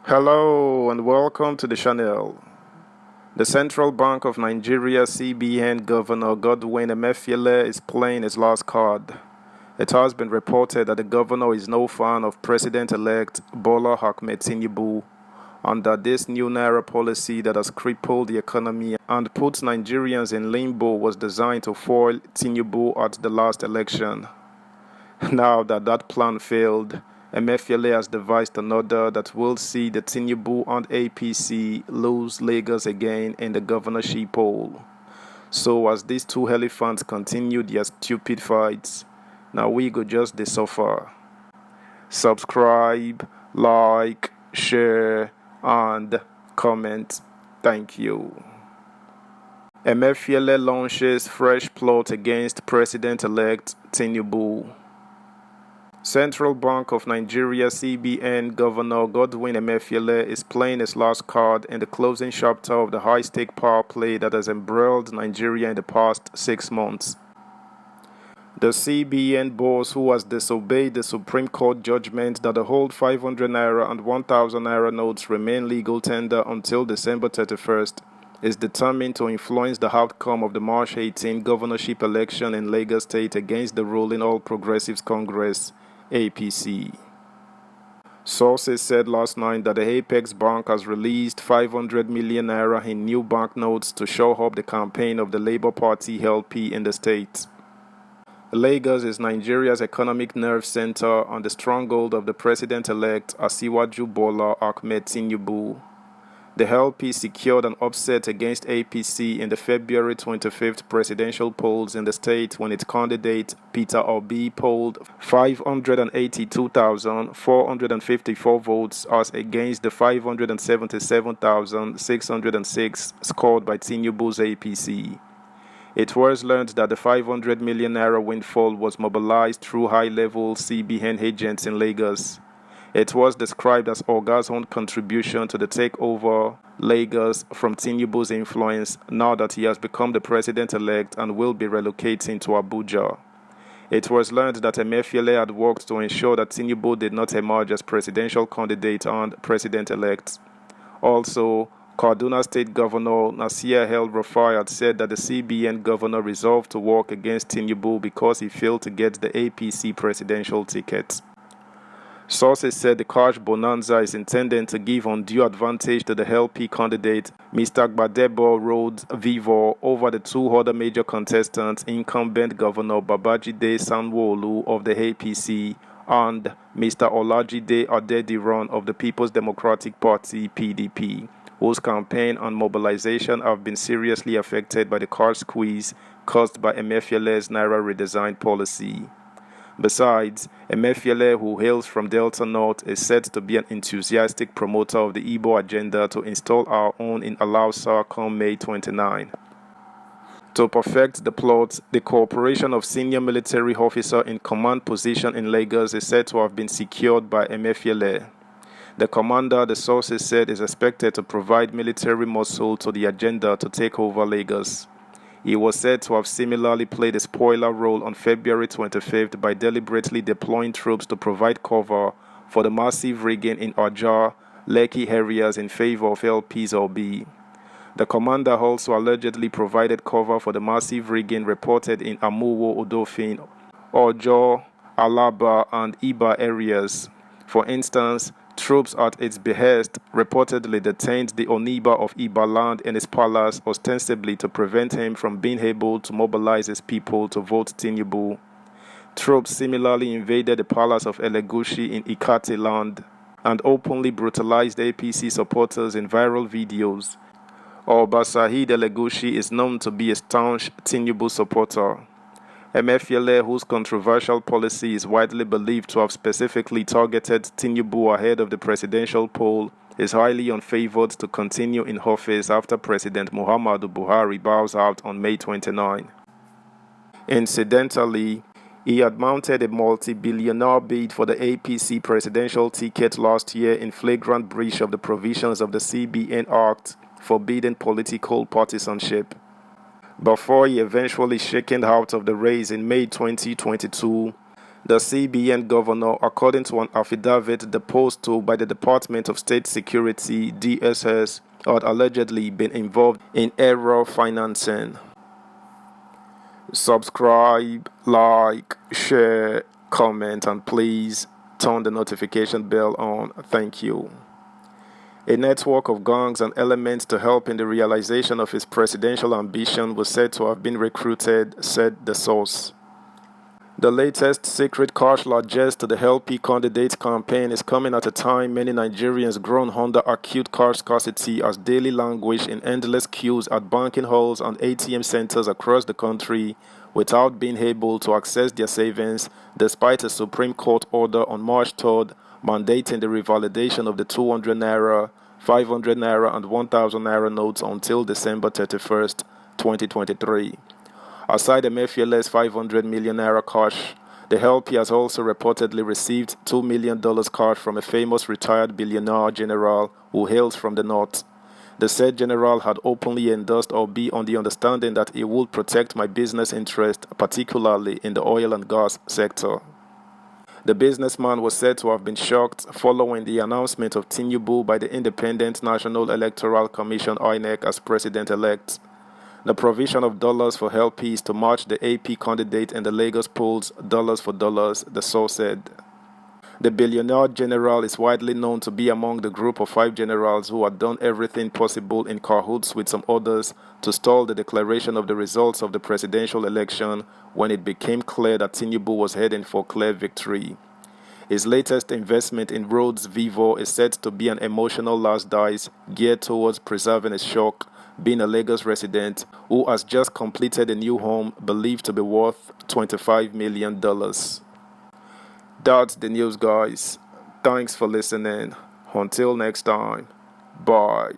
Hello and welcome to the channel. The Central Bank of Nigeria CBN Governor Godwin Emefiele is playing his last card. It has been reported that the governor is no fan of President-elect Bola Ahmed Tinubu and that this new Naira policy that has crippled the economy and put Nigerians in limbo was designed to foil Tinubu at the last election. Now that plan failed, Emefiele has devised another that will see the Tinubu and APC lose Lagos again in the governorship poll. So as these two elephants continue their stupid fights, now we go just dey suffer. Subscribe, like, share, and comment. Thank you. Emefiele launches fresh plot against President-elect Tinubu. Central Bank of Nigeria CBN Governor Godwin Emefiele is playing his last card in the closing chapter of the high-stake power play that has embroiled Nigeria in the past 6 months. The CBN boss, who has disobeyed the Supreme Court judgment that the old 500 naira and 1000 naira notes remain legal tender until December 31st, is determined to influence the outcome of the March 18 governorship election in Lagos State against the ruling All Progressives Congress APC. Sources said last night that the Apex Bank has released 500 million naira in new banknotes to show up the campaign of the Labour Party LP in the state. Lagos is Nigeria's economic nerve center and the stronghold of the president-elect Asiwaju Bola Ahmed Tinubu. The LP secured an upset against APC in the February 25th presidential polls in the state when its candidate Peter Obi polled 582,454 votes as against the 577,606 scored by Tinubu's APC. It was learned that the 500 million naira windfall was mobilized through high-level CBN agents in Lagos. It was described as Oga's own contribution to the takeover Lagos from Tinubu's influence now that he has become the president-elect and will be relocating to Abuja. It was learned that Emefiele had worked to ensure that Tinubu did not emerge as presidential candidate and president-elect. Also, Kaduna State Governor Nasir El-Rufai had said that the CBN governor resolved to work against Tinubu because he failed to get the APC presidential ticket. Sources said the cash bonanza is intended to give undue advantage to the LP candidate, Mr. Gbadebo Rhodes Vivo, over the two other major contestants, incumbent Governor Babajide Sanwo-Olu of the APC and Mr. Olajide Adediran of the People's Democratic Party (PDP), whose campaign and mobilization have been seriously affected by the cash squeeze caused by Emefiele's Naira redesign policy. Besides, Emefiele, who hails from Delta North, is said to be an enthusiastic promoter of the Igbo agenda to install our own in Alausa come May 29. To perfect the plot, the cooperation of senior military officer in command position in Lagos is said to have been secured by Emefiele. The commander, the sources said, is expected to provide military muscle to the agenda to take over Lagos. He was said to have similarly played a spoiler role on February 25th by deliberately deploying troops to provide cover for the massive rigging in Oja, Lekki areas in favor of LP's Obi. The commander also allegedly provided cover for the massive rigging reported in Amuwo Odofin, Ojo, Alaba, and Iba areas. For instance, troops at its behest reportedly detained the Oniba of Ibaland in his palace ostensibly to prevent him from being able to mobilize his people to vote Tinubu. Troops similarly invaded the palace of Elegushi in Ikate land and openly brutalized APC supporters in viral videos. Obasahid Elegushi is known to be a staunch Tinubu supporter. Emefiele, whose controversial policy is widely believed to have specifically targeted Tinubu ahead of the presidential poll, is highly unfavored to continue in office after President Muhammadu Buhari bows out on May 29. Incidentally, he had mounted a multi-billionaire bid for the APC presidential ticket last year in flagrant breach of the provisions of the CBN Act forbidding political partisanship. Before he eventually shaken out of the race in May 2022, The CBN governor, according to an affidavit deposed to by the Department of State Security (DSS), had allegedly been involved in error financing. Subscribe, like, share, comment, and please turn the notification bell on. Thank you. A network of gangs and elements to help in the realization of his presidential ambition was said to have been recruited, said the source. The latest secret cash largesse to the LP candidate campaign is coming at a time many Nigerians groan under acute cash scarcity as daily languish in endless queues at banking halls and ATM centers across the country without being able to access their savings despite a Supreme Court order on March 3rd mandating the revalidation of the 200 naira, 500 naira and 1000 naira notes until December 31st, 2023. Aside Emefiele's 500 million naira cash, the LP has also reportedly received $2 million cash from a famous retired billionaire general who hails from the north. The said general had openly endorsed or be on the understanding that he would protect my business interest, particularly in the oil and gas sector. The businessman was said to have been shocked following the announcement of Tinubu by the Independent National Electoral Commission (INEC) as president-elect. The provision of dollars for LPs to match the AP candidate in the Lagos polls, dollars for dollars, the source said. The billionaire general is widely known to be among the group of 5 generals who had done everything possible in cahoots with some others to stall the declaration of the results of the presidential election when it became clear that Tinubu was heading for clear victory. His latest investment in Rhodes Vivo is said to be an emotional last dice geared towards preserving his shock, being a Lagos resident who has just completed a new home believed to be worth $25 million. That's the news, guys. Thanks for listening. Until next time. Bye.